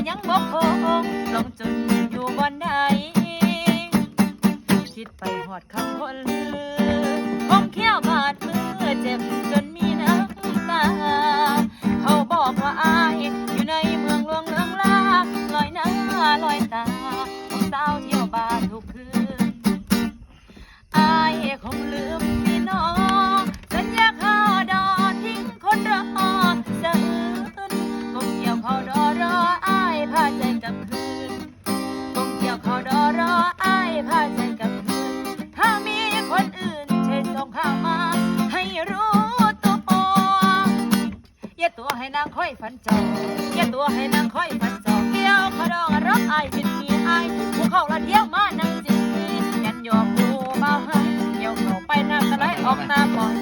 ยังบ่คงลงจนอยู่บ่อนใดคิดไปหอดคำคนลือคงเขี้ยวบาดมือเจ็บจนมีน้ำตาเขาบอกว่าอายอยู่ในเมืองหลวงเมืองลาลอยหน้าลอยตาของสาวเที่ยวบาร์ทุกคืนอายคงลืมพี่น้องสัญญาข้าวดอทิ้งคนรอสะอื้นคงเกี่ยวข้าวดอรออายพาใจกลับคืนคงเกี่ยวข้าวดอรออายพาใจกลับคืนถ้ามีคนอื่นช่วยส่งข่าวมาให้รู้ตัวอย่าตัวให้นางค่อยฝันจออย่าตัวให้นางค่อยฝันจอเกี่ยวข้าวดอรออายเป็นมีอายผู้เข้าละเที่ยวมานั่งจิตยันยอมผู้มาให้เกี่ยวเข้าไปน้ำตะไหลออกตาปล่อย